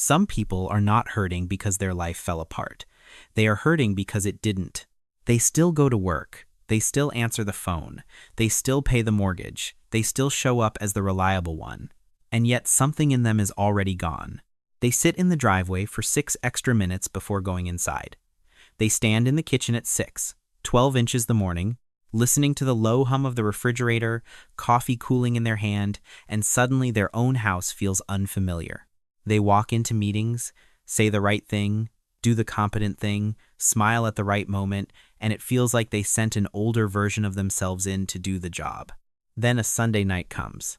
Some people are not hurting because their life fell apart. They are hurting because it didn't. They still go to work. They still answer the phone. They still pay the mortgage. They still show up as the reliable one. And yet something in them is already gone. They sit in the driveway for 6 extra minutes before going inside. They stand in the kitchen at 12 inches the morning, listening to the low hum of the refrigerator, coffee cooling in their hand, and suddenly their own house feels unfamiliar. They walk into meetings, say the right thing, do the competent thing, smile at the right moment, and it feels like they sent an older version of themselves in to do the job. Then a Sunday night comes.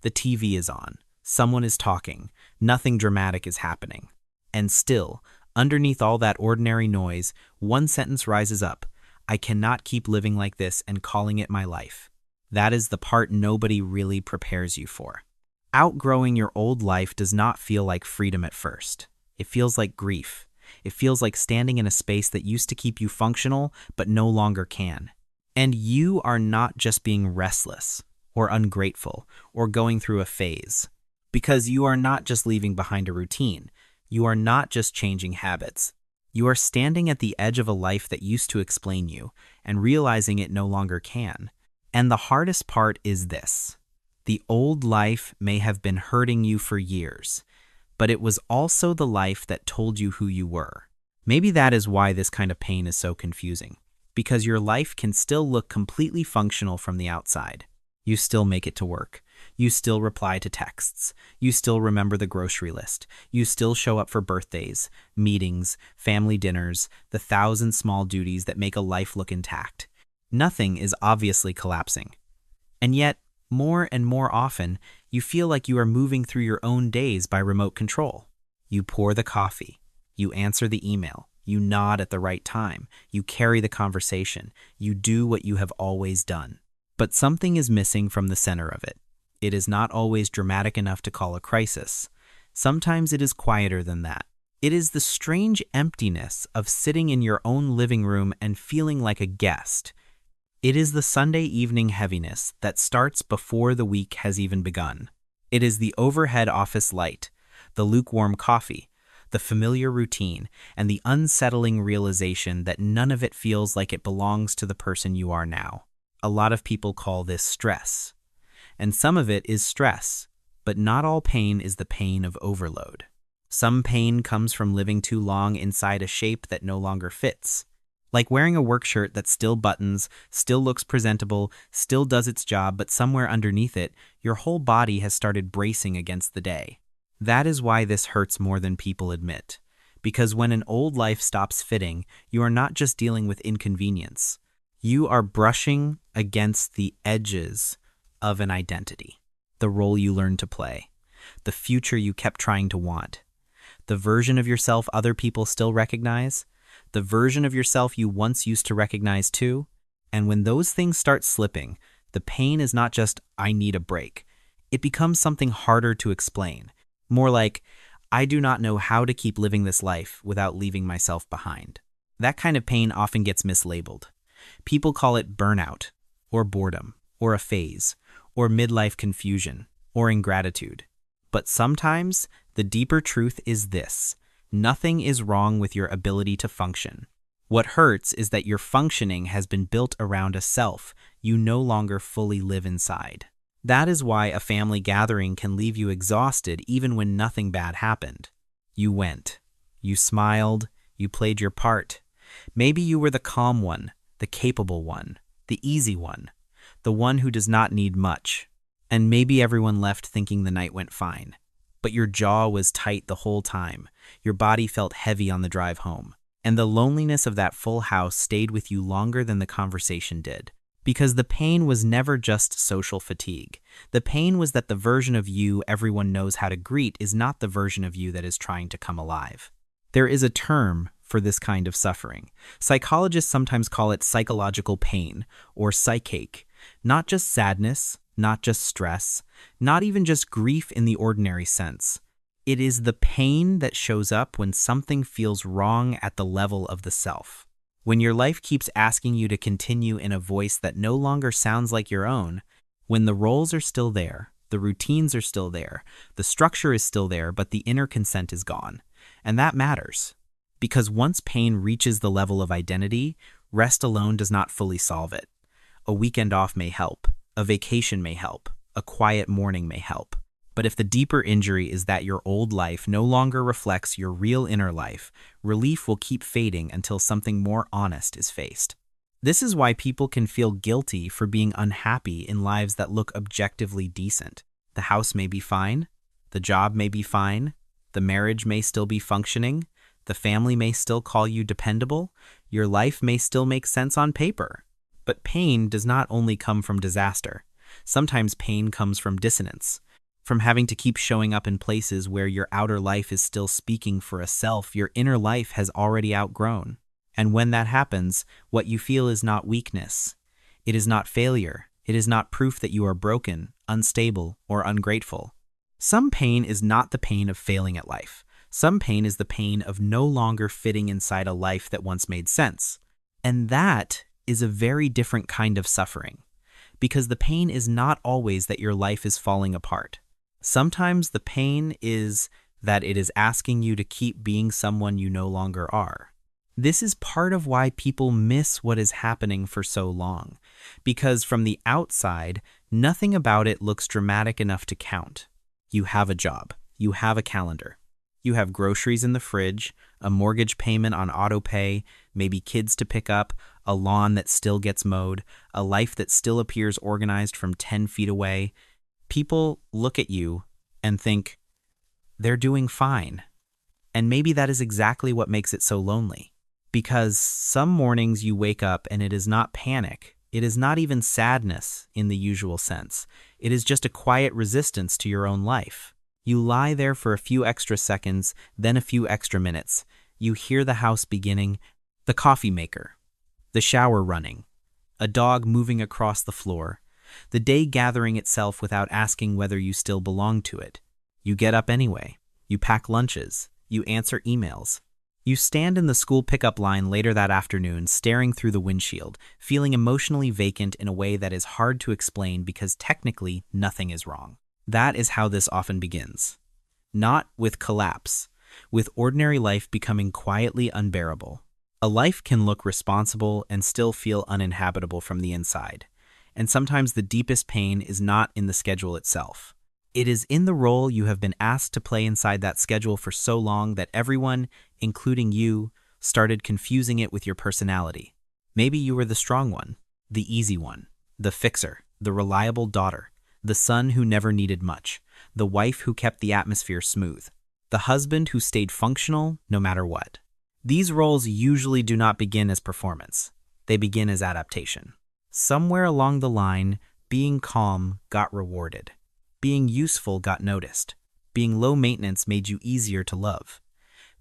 The TV is on. Someone is talking. Nothing dramatic is happening. And still, underneath all that ordinary noise, one sentence rises up. I cannot keep living like this and calling it my life. That is the part nobody really prepares you for. Outgrowing your old life does not feel like freedom at first. It feels like grief. It feels like standing in a space that used to keep you functional, but no longer can. And you are not just being restless, or ungrateful, or going through a phase. Because you are not just leaving behind a routine. You are not just changing habits. You are standing at the edge of a life that used to explain you, and realizing it no longer can. And the hardest part is this. The old life may have been hurting you for years, but it was also the life that told you who you were. Maybe that is why this kind of pain is so confusing, because your life can still look completely functional from the outside. You still make it to work. You still reply to texts. You still remember the grocery list. You still show up for birthdays, meetings, family dinners, the 1,000 small duties that make a life look intact. Nothing is obviously collapsing. And yet, more and more often, you feel like you are moving through your own days by remote control. You pour the coffee. You answer the email. You nod at the right time. You carry the conversation. You do what you have always done. But something is missing from the center of it. It is not always dramatic enough to call a crisis. Sometimes it is quieter than that. It is the strange emptiness of sitting in your own living room and feeling like a guest. It is the Sunday evening heaviness that starts before the week has even begun. It is the overhead office light, the lukewarm coffee, the familiar routine, and the unsettling realization that none of it feels like it belongs to the person you are now. A lot of people call this stress. And some of it is stress, but not all pain is the pain of overload. Some pain comes from living too long inside a shape that no longer fits. Like wearing a work shirt that still buttons, still looks presentable, still does its job, but somewhere underneath it, your whole body has started bracing against the day. That is why this hurts more than people admit. Because when an old life stops fitting, you are not just dealing with inconvenience. You are brushing against the edges of an identity. The role you learned to play. The future you kept trying to want. The version of yourself other people still recognize. The version of yourself you once used to recognize too. And when those things start slipping, the pain is not just, I need a break. It becomes something harder to explain. More like, I do not know how to keep living this life without leaving myself behind. That kind of pain often gets mislabeled. People call it burnout, or boredom, or a phase, or midlife confusion, or ingratitude. But sometimes, the deeper truth is this. Nothing is wrong with your ability to function. What hurts is that your functioning has been built around a self you no longer fully live inside. That is why a family gathering can leave you exhausted even when nothing bad happened. You went. You smiled. You played your part. Maybe you were the calm one, the capable one, the easy one, the one who does not need much. And maybe everyone left thinking the night went fine. But your jaw was tight the whole time. Your body felt heavy on the drive home. And the loneliness of that full house stayed with you longer than the conversation did. Because the pain was never just social fatigue. The pain was that the version of you everyone knows how to greet is not the version of you that is trying to come alive. There is a term for this kind of suffering. Psychologists sometimes call it psychological pain, or psychache. Not just sadness, not just stress, not even just grief in the ordinary sense. It is the pain that shows up when something feels wrong at the level of the self. When your life keeps asking you to continue in a voice that no longer sounds like your own, when the roles are still there, The routines are still there. The structure is still there, but the inner consent is gone. And that matters. Because once pain reaches the level of identity, rest alone does not fully solve it. A weekend off may help. A vacation may help. A quiet morning may help. But if the deeper injury is that your old life no longer reflects your real inner life, relief will keep fading until something more honest is faced. This is why people can feel guilty for being unhappy in lives that look objectively decent. The house may be fine. The job may be fine. The marriage may still be functioning. The family may still call you dependable. Your life may still make sense on paper. But pain does not only come from disaster. Sometimes pain comes from dissonance, from having to keep showing up in places where your outer life is still speaking for a self your inner life has already outgrown. And when that happens, what you feel is not weakness. It is not failure. It is not proof that you are broken, unstable, or ungrateful. Some pain is not the pain of failing at life. Some pain is the pain of no longer fitting inside a life that once made sense. And that is a very different kind of suffering, because the pain is not always that your life is falling apart. Sometimes the pain is that it is asking you to keep being someone you no longer are. This is part of why people miss what is happening for so long, because from the outside, nothing about it looks dramatic enough to count. You have a job. You have a calendar. You have groceries in the fridge, a mortgage payment on autopay, maybe kids to pick up, a lawn that still gets mowed, a life that still appears organized from 10 feet away. People look at you and think, they're doing fine. And maybe that is exactly what makes it so lonely. Because some mornings you wake up and it is not panic. It is not even sadness in the usual sense. It is just a quiet resistance to your own life. You lie there for a few extra seconds, then a few extra minutes. You hear the house beginning, the coffee maker, the shower running, a dog moving across the floor, the day gathering itself without asking whether you still belong to it. You get up anyway. You pack lunches. You answer emails. You stand in the school pickup line later that afternoon, staring through the windshield, feeling emotionally vacant in a way that is hard to explain because technically nothing is wrong. That is how this often begins. Not with collapse, with ordinary life becoming quietly unbearable. A life can look responsible and still feel uninhabitable from the inside. And sometimes the deepest pain is not in the schedule itself. It is in the role you have been asked to play inside that schedule for so long that everyone, including you, started confusing it with your personality. Maybe you were the strong one, the easy one, the fixer, the reliable daughter, the son who never needed much, the wife who kept the atmosphere smooth, the husband who stayed functional no matter what. These roles usually do not begin as performance. They begin as adaptation. Somewhere along the line, being calm got rewarded. Being useful got noticed. Being low maintenance made you easier to love.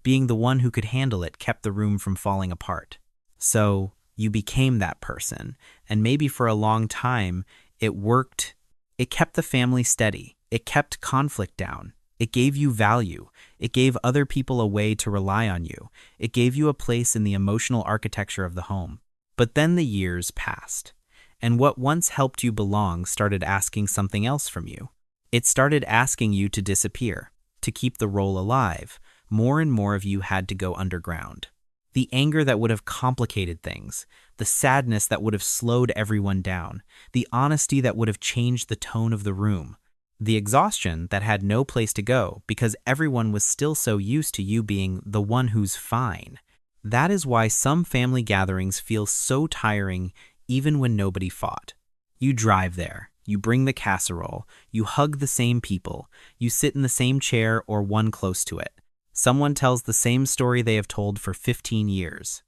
Being the one who could handle it kept the room from falling apart. So you became that person, and maybe for a long time, it worked. It kept the family steady. It kept conflict down. It gave you value. It gave other people a way to rely on you. It gave you a place in the emotional architecture of the home. But then the years passed, and what once helped you belong started asking something else from you. It started asking you to disappear, to keep the role alive. More and more of you had to go underground. The anger that would have complicated things, the sadness that would have slowed everyone down, the honesty that would have changed the tone of the room, the exhaustion that had no place to go because everyone was still so used to you being the one who's fine. That is why some family gatherings feel so tiring even when nobody fought. You drive there. You bring the casserole, you hug the same people, you sit in the same chair or one close to it. Someone tells the same story they have told for 15 years.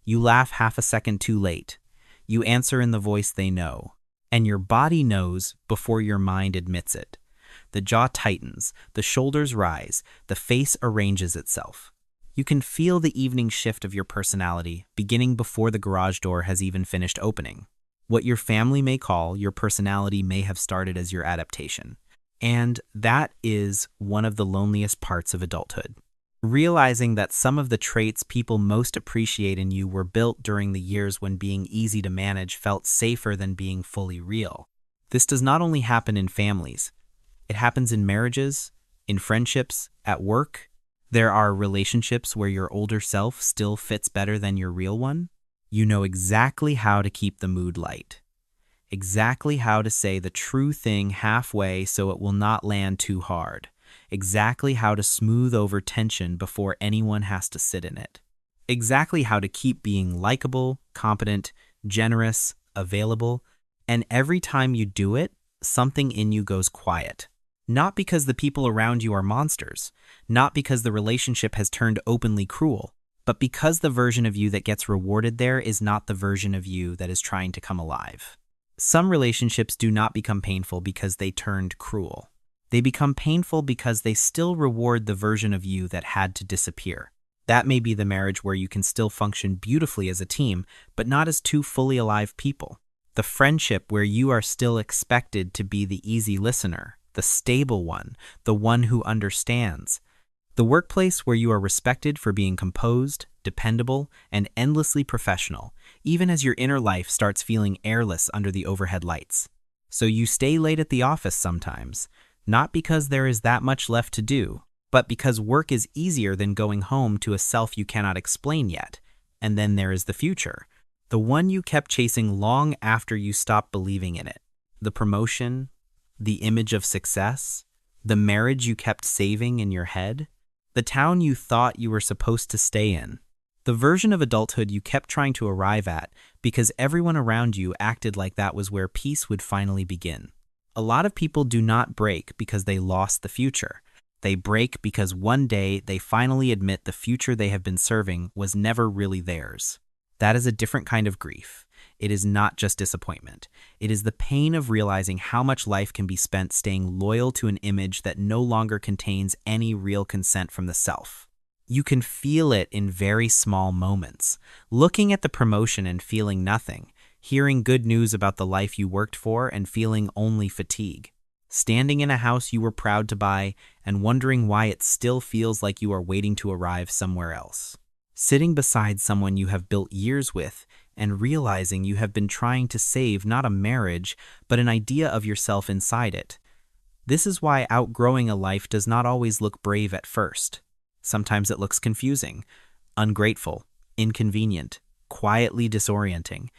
You laugh half a second too late. You answer in the voice they know. And your body knows before your mind admits it. The jaw tightens, the shoulders rise, the face arranges itself. You can feel the evening shift of your personality beginning before the garage door has even finished opening. What your family may call your personality may have started as your adaptation. And that is one of the loneliest parts of adulthood. Realizing that some of the traits people most appreciate in you were built during the years when being easy to manage felt safer than being fully real. This does not only happen in families. It happens in marriages, in friendships, at work. There are relationships where your older self still fits better than your real one. You know exactly how to keep the mood light, exactly how to say the true thing halfway so it will not land too hard, exactly how to smooth over tension before anyone has to sit in it, exactly how to keep being likable, competent, generous, available, and every time you do it, something in you goes quiet. Not because the people around you are monsters, not because the relationship has turned openly cruel, but because the version of you that gets rewarded there is not the version of you that is trying to come alive. Some relationships do not become painful because they turned cruel. They become painful because they still reward the version of you that had to disappear. That may be the marriage where you can still function beautifully as a team, but not as two fully alive people. The friendship where you are still expected to be the easy listener, the stable one, the one who understands. The workplace where you are respected for being composed, dependable, and endlessly professional, even as your inner life starts feeling airless under the overhead lights. So you stay late at the office sometimes, not because there is that much left to do, but because work is easier than going home to a self you cannot explain yet. And then there is the future, the one you kept chasing long after you stopped believing in it. The promotion, the image of success, the marriage you kept saving in your head, the town you thought you were supposed to stay in, the version of adulthood you kept trying to arrive at because everyone around you acted like that was where peace would finally begin. A lot of people do not break because they lost the future. They break because one day they finally admit the future they have been serving was never really theirs. That is a different kind of grief. It is not just disappointment. It is the pain of realizing how much life can be spent staying loyal to an image that no longer contains any real consent from the self. You can feel it in very small moments. Looking at the promotion and feeling nothing. Hearing good news about the life you worked for and feeling only fatigue. Standing in a house you were proud to buy and wondering why it still feels like you are waiting to arrive somewhere else. Sitting beside someone you have built years with and realizing you have been trying to save not a marriage, but an idea of yourself inside it. This is why outgrowing a life does not always look brave at first. Sometimes it looks confusing, ungrateful, inconvenient, quietly disorienting,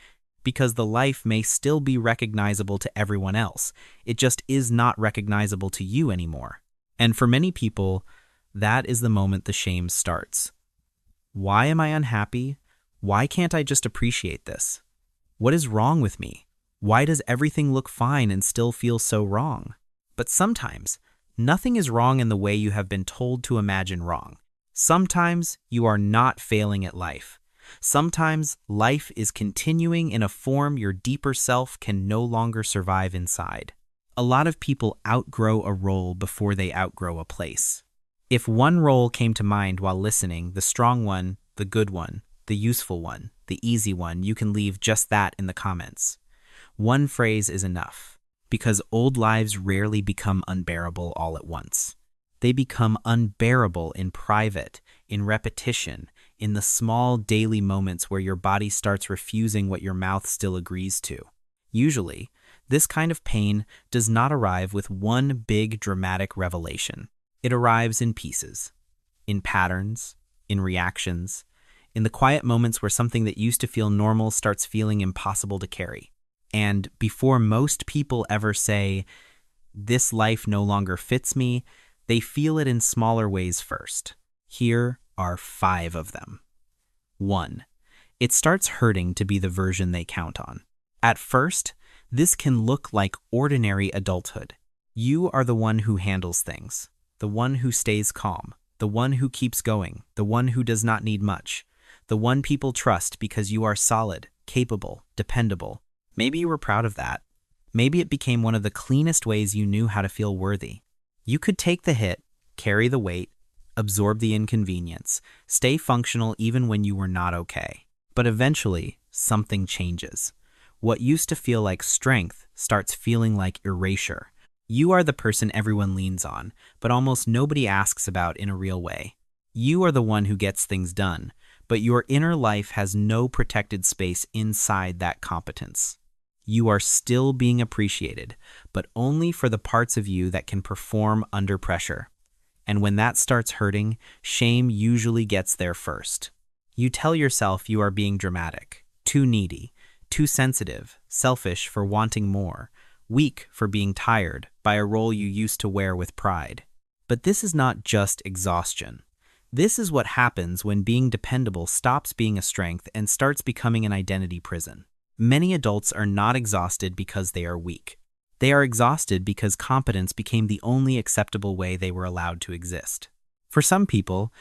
because the life may still be recognizable to everyone else. It just is not recognizable to you anymore. And for many people, that is the moment the shame starts. Why am I unhappy? Why can't I just appreciate this? What is wrong with me? Why does everything look fine and still feel so wrong? But sometimes, nothing is wrong in the way you have been told to imagine wrong. Sometimes you are not failing at life. Sometimes life is continuing in a form your deeper self can no longer survive inside. A lot of people outgrow a role before they outgrow a place. If one role came to mind while listening, the strong one, the good one, the useful one, the easy one, you can leave just that in the comments. One phrase is enough, because old lives rarely become unbearable all at once. They become unbearable in private, in repetition, in the small daily moments where your body starts refusing what your mouth still agrees to. Usually, this kind of pain does not arrive with one big dramatic revelation. It arrives in pieces, in patterns, in reactions, in the quiet moments where something that used to feel normal starts feeling impossible to carry. And before most people ever say, "This life no longer fits me," they feel it in smaller ways first. Here are 5 of them. 1. It starts hurting to be the version they count on. At first, this can look like ordinary adulthood. You are the one who handles things, the one who stays calm, the one who keeps going, the one who does not need much, the one people trust because you are solid, capable, dependable. Maybe you were proud of that. Maybe it became one of the cleanest ways you knew how to feel worthy. You could take the hit, carry the weight, absorb the inconvenience, stay functional even when you were not okay. But eventually, something changes. What used to feel like strength starts feeling like erasure. You are the person everyone leans on, but almost nobody asks about in a real way. You are the one who gets things done, but your inner life has no protected space inside that competence. You are still being appreciated, but only for the parts of you that can perform under pressure. And when that starts hurting, shame usually gets there first. You tell yourself you are being dramatic, too needy, too sensitive, selfish for wanting more, weak for being tired by a role you used to wear with pride. But this is not just exhaustion. This is what happens when being dependable stops being a strength and starts becoming an identity prison. Many adults are not exhausted because they are weak. They are exhausted because competence became the only acceptable way they were allowed to exist. For some people,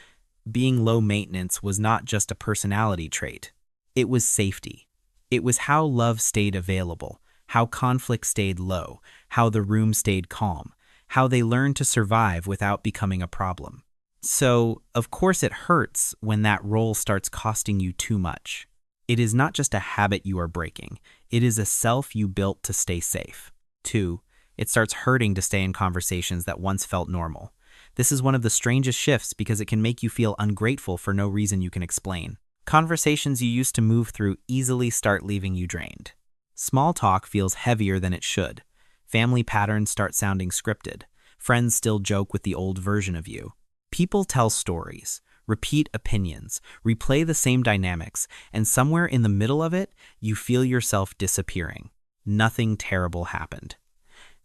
being low maintenance was not just a personality trait. It was safety. It was how love stayed available, how conflict stayed low, how the room stayed calm, how they learned to survive without becoming a problem. So, of course it hurts when that role starts costing you too much. It is not just a habit you are breaking. It is a self you built to stay safe. 2. It starts hurting to stay in conversations that once felt normal. This is one of the strangest shifts because it can make you feel ungrateful for no reason you can explain. Conversations you used to move through easily start leaving you drained. Small talk feels heavier than it should. Family patterns start sounding scripted. Friends still joke with the old version of you. People tell stories, repeat opinions, replay the same dynamics, and somewhere in the middle of it, you feel yourself disappearing. Nothing terrible happened.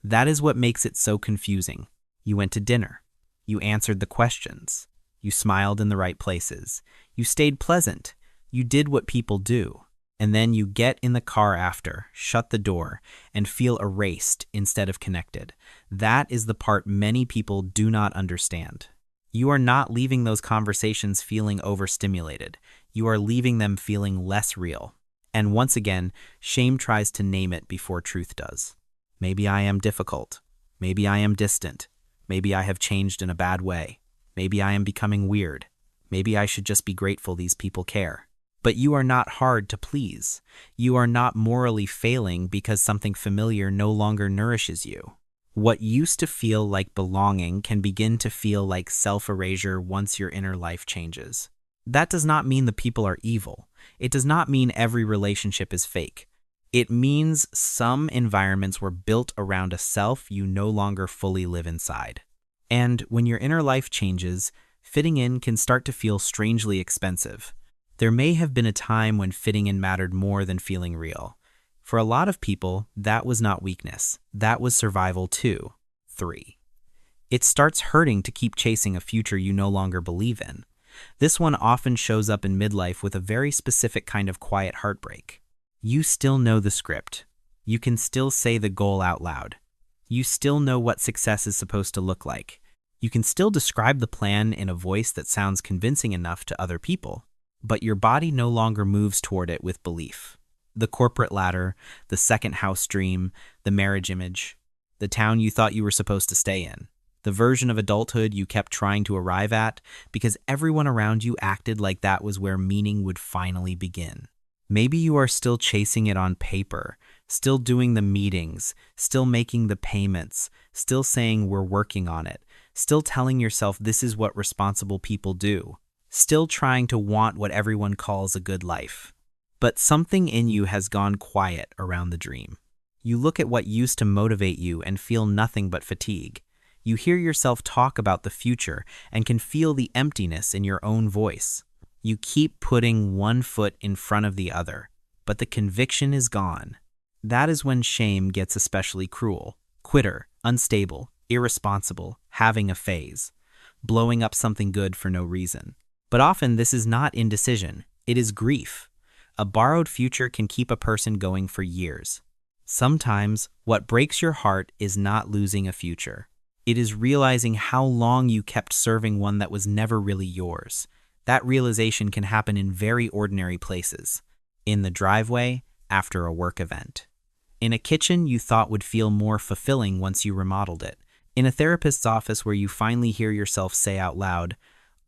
That is what makes it so confusing. You went to dinner. You answered the questions. You smiled in the right places. You stayed pleasant. You did what people do. And then you get in the car after, shut the door, and feel erased instead of connected. That is the part many people do not understand. You are not leaving those conversations feeling overstimulated. You are leaving them feeling less real. And once again, shame tries to name it before truth does. Maybe I am difficult. Maybe I am distant. Maybe I have changed in a bad way. Maybe I am becoming weird. Maybe I should just be grateful these people care. But you are not hard to please. You are not morally failing because something familiar no longer nourishes you. What used to feel like belonging can begin to feel like self-erasure once your inner life changes. That does not mean the people are evil. It does not mean every relationship is fake. It means some environments were built around a self you no longer fully live inside. And when your inner life changes, fitting in can start to feel strangely expensive. There may have been a time when fitting in mattered more than feeling real. For a lot of people, that was not weakness. That was survival too. 3. It starts hurting to keep chasing a future you no longer believe in. This one often shows up in midlife with a very specific kind of quiet heartbreak. You still know the script. You can still say the goal out loud. You still know what success is supposed to look like. You can still describe the plan in a voice that sounds convincing enough to other people, but your body no longer moves toward it with belief. The corporate ladder, the second house dream, the marriage image, the town you thought you were supposed to stay in, the version of adulthood you kept trying to arrive at because everyone around you acted like that was where meaning would finally begin. Maybe you are still chasing it on paper, still doing the meetings, still making the payments, still saying we're working on it, still telling yourself this is what responsible people do, still trying to want what everyone calls a good life. But something in you has gone quiet around the dream. You look at what used to motivate you and feel nothing but fatigue. You hear yourself talk about the future and can feel the emptiness in your own voice. You keep putting one foot in front of the other, but the conviction is gone. That is when shame gets especially cruel. Quitter, unstable, irresponsible, having a phase, blowing up something good for no reason. But often this is not indecision, it is grief. A borrowed future can keep a person going for years. Sometimes, what breaks your heart is not losing a future. It is realizing how long you kept serving one that was never really yours. That realization can happen in very ordinary places. In the driveway, after a work event. In a kitchen you thought would feel more fulfilling once you remodeled it. In a therapist's office where you finally hear yourself say out loud,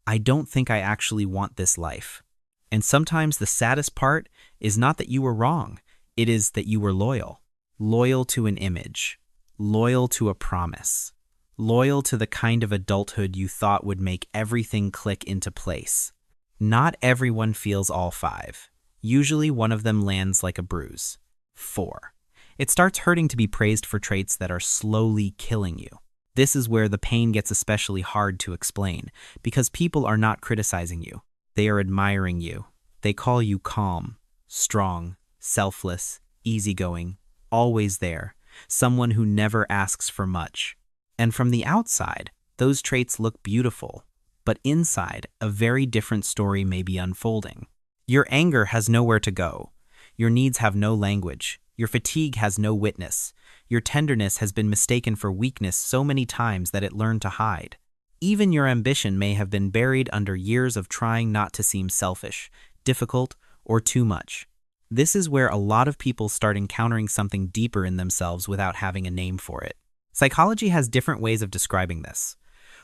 "I don't think I actually want this life." And sometimes the saddest part is not that you were wrong. It is that you were loyal. Loyal to an image. Loyal to a promise. Loyal to the kind of adulthood you thought would make everything click into place. Not everyone feels all 5. Usually one of them lands like a bruise. 4. It starts hurting to be praised for traits that are slowly killing you. This is where the pain gets especially hard to explain, because people are not criticizing you. They are admiring you. They call you calm, strong, selfless, easygoing, always there, someone who never asks for much. And from the outside, those traits look beautiful, but inside, a very different story may be unfolding. Your anger has nowhere to go. Your needs have no language. Your fatigue has no witness. Your tenderness has been mistaken for weakness so many times that it learned to hide. Even your ambition may have been buried under years of trying not to seem selfish, difficult, or too much. This is where a lot of people start encountering something deeper in themselves without having a name for it. Psychology has different ways of describing this.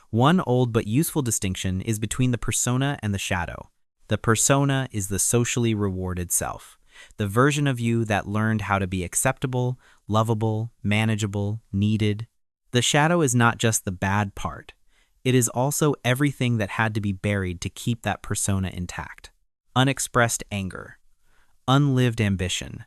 One old but useful distinction is between the persona and the shadow. The persona is the socially rewarded self, the version of you that learned how to be acceptable, lovable, manageable, needed. The shadow is not just the bad part. It is also everything that had to be buried to keep that persona intact. Unexpressed anger, unlived ambition,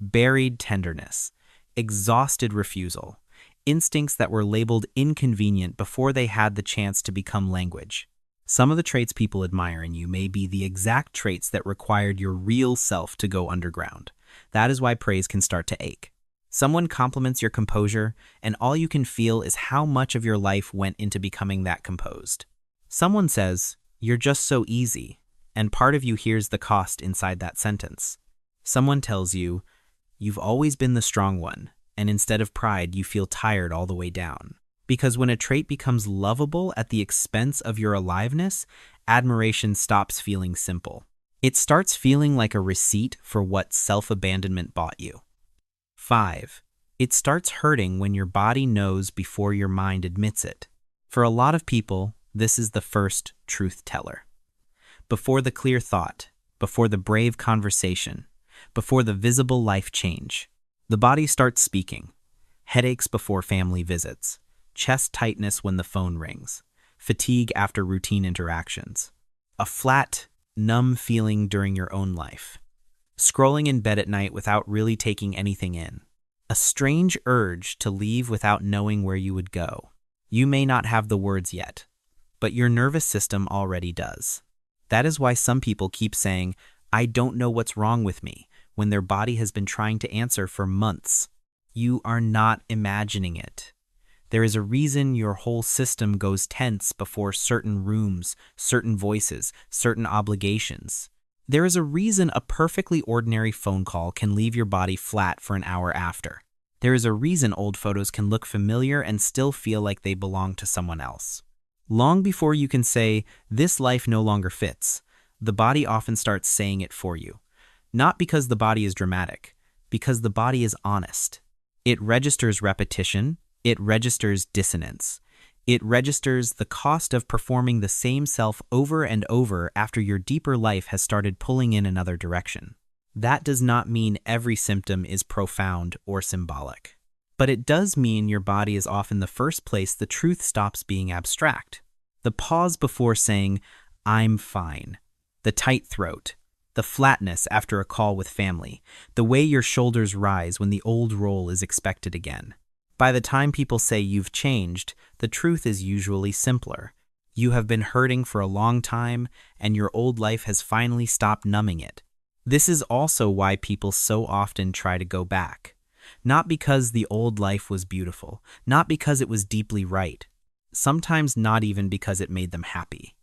buried tenderness, exhausted refusal, instincts that were labeled inconvenient before they had the chance to become language. Some of the traits people admire in you may be the exact traits that required your real self to go underground. That is why praise can start to ache. Someone compliments your composure, and all you can feel is how much of your life went into becoming that composed. Someone says, "You're just so easy," and part of you hears the cost inside that sentence. Someone tells you, "You've always been the strong one," and instead of pride, you feel tired all the way down. Because when a trait becomes lovable at the expense of your aliveness, admiration stops feeling simple. It starts feeling like a receipt for what self-abandonment bought you. 5. It starts hurting when your body knows before your mind admits it. For a lot of people, this is the first truth teller. Before the clear thought, before the brave conversation, before the visible life change, the body starts speaking. Headaches before family visits, chest tightness when the phone rings, fatigue after routine interactions, a flat, numb feeling during your own life, scrolling in bed at night without really taking anything in, a strange urge to leave without knowing where you would go. You may not have the words yet, but your nervous system already does. That is why some people keep saying, "I don't know what's wrong with me," when their body has been trying to answer for months. You are not imagining it. There is a reason your whole system goes tense before certain rooms, certain voices, certain obligations. There is a reason a perfectly ordinary phone call can leave your body flat for an hour after. There is a reason old photos can look familiar and still feel like they belong to someone else. Long before you can say, "This life no longer fits," the body often starts saying it for you. Not because the body is dramatic, because the body is honest. It registers repetition. It registers dissonance. It registers the cost of performing the same self over and over after your deeper life has started pulling in another direction. That does not mean every symptom is profound or symbolic. But it does mean your body is often the first place the truth stops being abstract. The pause before saying, "I'm fine." The tight throat. The flatness after a call with family. The way your shoulders rise when the old role is expected again. By the time people say you've changed, the truth is usually simpler. You have been hurting for a long time, and your old life has finally stopped numbing it. This is also why people so often try to go back. Not because the old life was beautiful, not because it was deeply right, sometimes not even because it made them happy.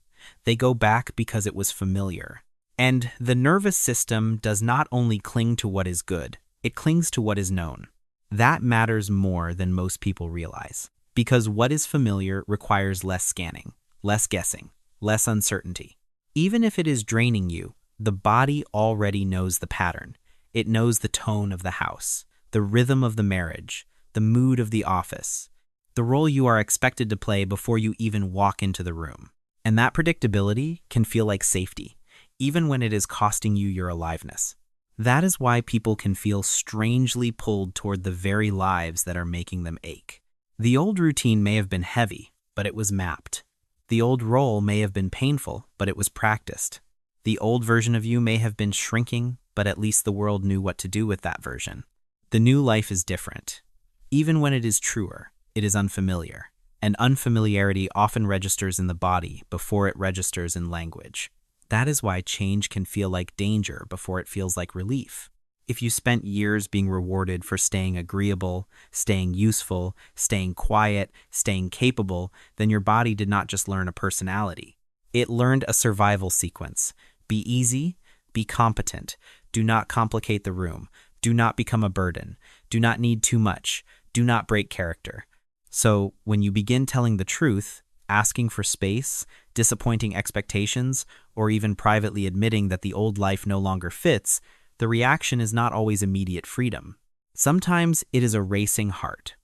They go back because it was familiar. And the nervous system does not only cling to what is good, it clings to what is known. That matters more than most people realize, because what is familiar requires less scanning, less guessing, less uncertainty. Even if it is draining you, the body already knows the pattern. It knows the tone of the house, the rhythm of the marriage, the mood of the office, the role you are expected to play before you even walk into the room. And that predictability can feel like safety, even when it is costing you your aliveness. That is why people can feel strangely pulled toward the very lives that are making them ache. The old routine may have been heavy, but it was mapped. The old role may have been painful, but it was practiced. The old version of you may have been shrinking, but at least the world knew what to do with that version. The new life is different. Even when it is truer, it is unfamiliar, and unfamiliarity often registers in the body before it registers in language. That is why change can feel like danger before it feels like relief. If you spent years being rewarded for staying agreeable, staying useful, staying quiet, staying capable, then your body did not just learn a personality. It learned a survival sequence. Be easy, be competent, do not complicate the room, do not become a burden, do not need too much, do not break character. So when you begin telling the truth, asking for space, disappointing expectations, or even privately admitting that the old life no longer fits, the reaction is not always immediate freedom. Sometimes it is a racing heart,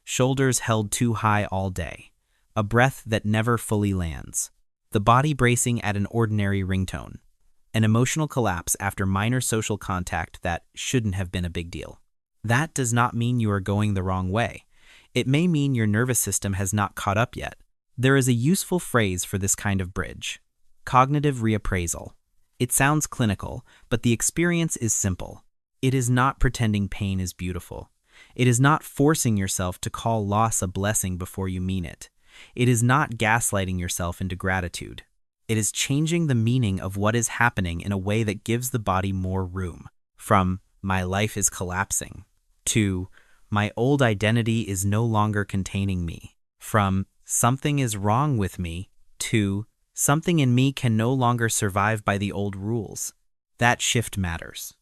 shoulders held too high all day, a breath that never fully lands, the body bracing at an ordinary ringtone, an emotional collapse after minor social contact that shouldn't have been a big deal. That does not mean you are going the wrong way. It may mean your nervous system has not caught up yet. There is a useful phrase for this kind of bridge: cognitive reappraisal. It sounds clinical, but the experience is simple. It is not pretending pain is beautiful. It is not forcing yourself to call loss a blessing before you mean it. It is not gaslighting yourself into gratitude. It is changing the meaning of what is happening in a way that gives the body more room. From "my life is collapsing" to "my old identity is no longer containing me." From "something is wrong with me" to "something in me can no longer survive by the old rules." That shift matters,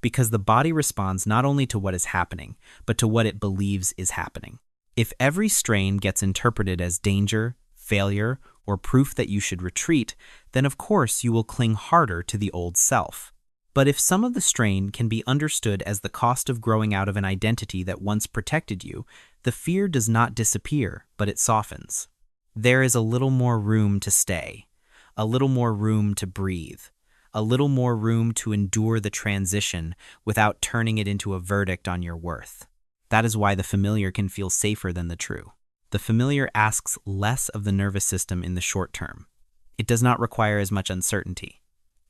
because the body responds not only to what is happening, but to what it believes is happening. If every strain gets interpreted as danger, failure, or proof that you should retreat, then of course you will cling harder to the old self. But if some of the strain can be understood as the cost of growing out of an identity that once protected you, the fear does not disappear, but it softens. There is a little more room to stay, a little more room to breathe, a little more room to endure the transition without turning it into a verdict on your worth. That is why the familiar can feel safer than the true. The familiar asks less of the nervous system in the short term. It does not require as much uncertainty.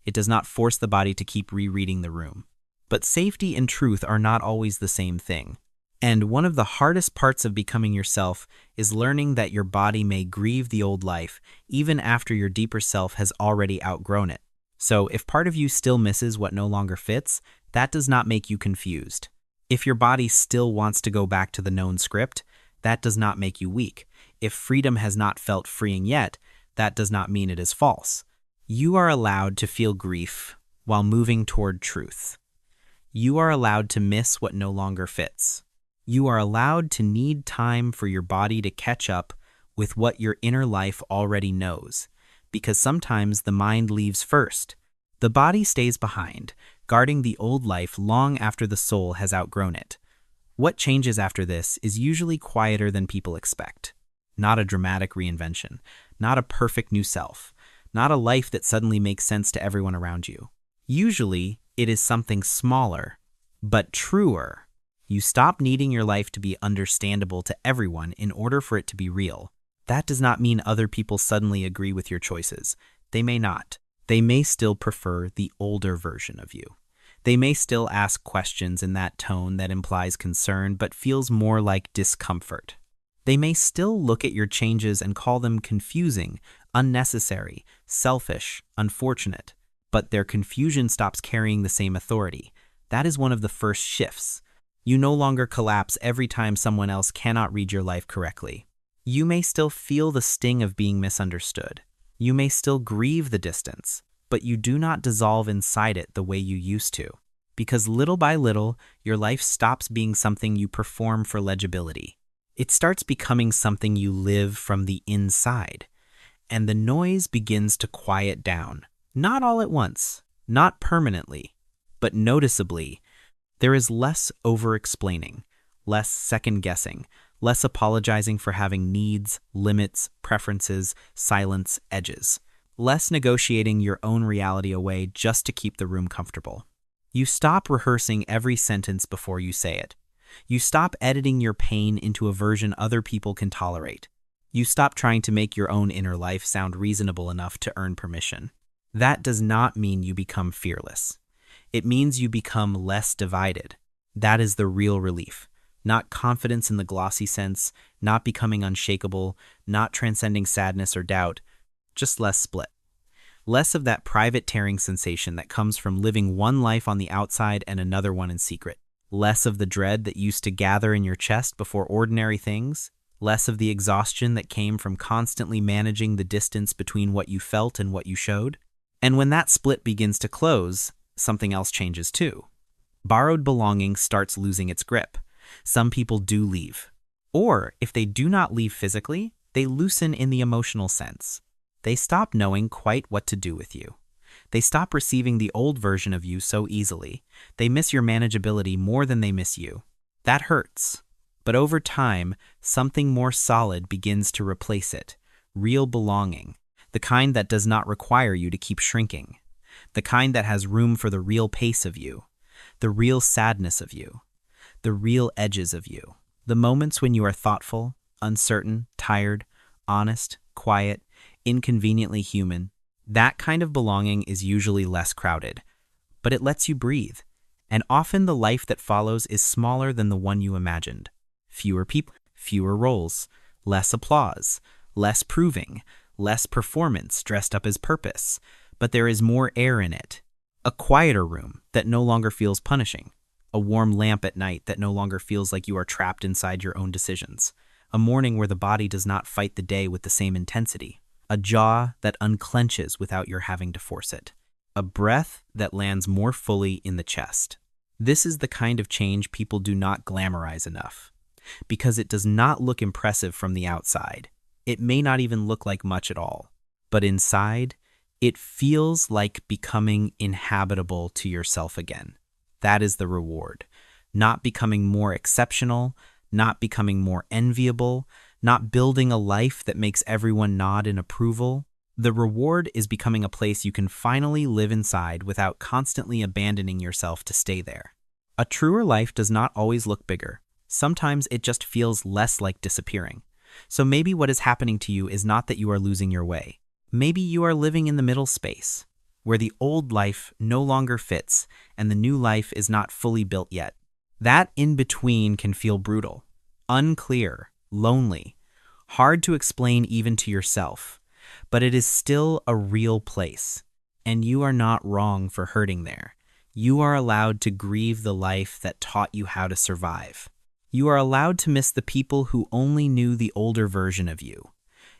It does not force the body to keep rereading the room. But safety and truth are not always the same thing. And one of the hardest parts of becoming yourself is learning that your body may grieve the old life even after your deeper self has already outgrown it. So if part of you still misses what no longer fits, that does not make you confused. If your body still wants to go back to the known script, that does not make you weak. If freedom has not felt freeing yet, that does not mean it is false. You are allowed to feel grief while moving toward truth. You are allowed to miss what no longer fits. You are allowed to need time for your body to catch up with what your inner life already knows, because sometimes the mind leaves first. The body stays behind, guarding the old life long after the soul has outgrown it. What changes after this is usually quieter than people expect. Not a dramatic reinvention, not a perfect new self, not a life that suddenly makes sense to everyone around you. Usually, it is something smaller, but truer. You stop needing your life to be understandable to everyone in order for it to be real. That does not mean other people suddenly agree with your choices. They may not. They may still prefer the older version of you. They may still ask questions in that tone that implies concern but feels more like discomfort. They may still look at your changes and call them confusing, unnecessary, selfish, unfortunate, but their confusion stops carrying the same authority. That is one of the first shifts. You no longer collapse every time someone else cannot read your life correctly. You may still feel the sting of being misunderstood. You may still grieve the distance, but you do not dissolve inside it the way you used to. Because little by little, your life stops being something you perform for legibility. It starts becoming something you live from the inside. And the noise begins to quiet down. Not all at once, not permanently, but noticeably. There is less over-explaining, less second-guessing, less apologizing for having needs, limits, preferences, silence, edges, less negotiating your own reality away just to keep the room comfortable. You stop rehearsing every sentence before you say it. You stop editing your pain into a version other people can tolerate. You stop trying to make your own inner life sound reasonable enough to earn permission. That does not mean you become fearless. It means you become less divided. That is the real relief. Not confidence in the glossy sense, not becoming unshakable, not transcending sadness or doubt, just less split. Less of that private tearing sensation that comes from living one life on the outside and another one in secret. Less of the dread that used to gather in your chest before ordinary things. Less of the exhaustion that came from constantly managing the distance between what you felt and what you showed. And when that split begins to close, something else changes too. Borrowed belonging starts losing its grip. Some people do leave. Or, if they do not leave physically, they loosen in the emotional sense. They stop knowing quite what to do with you. They stop receiving the old version of you so easily. They miss your manageability more than they miss you. That hurts. But over time, something more solid begins to replace it. Real belonging. The kind that does not require you to keep shrinking. The kind that has room for the real pace of you. The real sadness of you. The real edges of you. The moments when you are thoughtful, uncertain, tired, honest, quiet, inconveniently human. That kind of belonging is usually less crowded, but it lets you breathe. And often the life that follows is smaller than the one you imagined. Fewer people, fewer roles, less applause, less proving, less performance dressed up as purpose, but there is more air in it. A quieter room that no longer feels punishing. A warm lamp at night that no longer feels like you are trapped inside your own decisions. A morning where the body does not fight the day with the same intensity. A jaw that unclenches without your having to force it. A breath that lands more fully in the chest. This is the kind of change people do not glamorize enough. Because it does not look impressive from the outside. It may not even look like much at all. But inside, it feels like becoming inhabitable to yourself again. That is the reward. Not becoming more exceptional, not becoming more enviable, not building a life that makes everyone nod in approval. The reward is becoming a place you can finally live inside without constantly abandoning yourself to stay there. A truer life does not always look bigger. Sometimes it just feels less like disappearing. So maybe what is happening to you is not that you are losing your way. Maybe you are living in the middle space, where the old life no longer fits and the new life is not fully built yet. That in-between can feel brutal, unclear, lonely, hard to explain even to yourself, but it is still a real place, and you are not wrong for hurting there. You are allowed to grieve the life that taught you how to survive. You are allowed to miss the people who only knew the older version of you.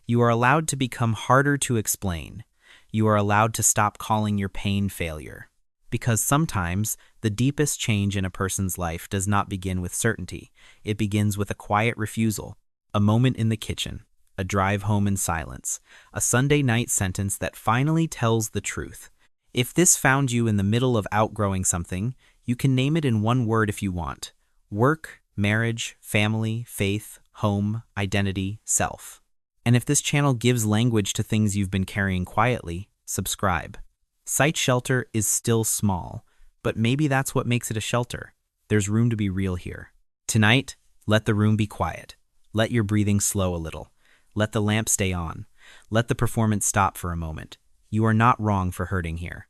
You are allowed to become harder to explain. You are allowed to stop calling your pain failure. Because sometimes the deepest change in a person's life does not begin with certainty. It begins with a quiet refusal, a moment in the kitchen, a drive home in silence, a Sunday night sentence that finally tells the truth. If this found you in the middle of outgrowing something, you can name it in one word if you want. Work, marriage, family, faith, home, identity, self. And if this channel gives language to things you've been carrying quietly, subscribe. Site Shelter is still small, but maybe that's what makes it a shelter. There's room to be real here. Tonight, let the room be quiet. Let your breathing slow a little. Let the lamp stay on. Let the performance stop for a moment. You are not wrong for hurting here.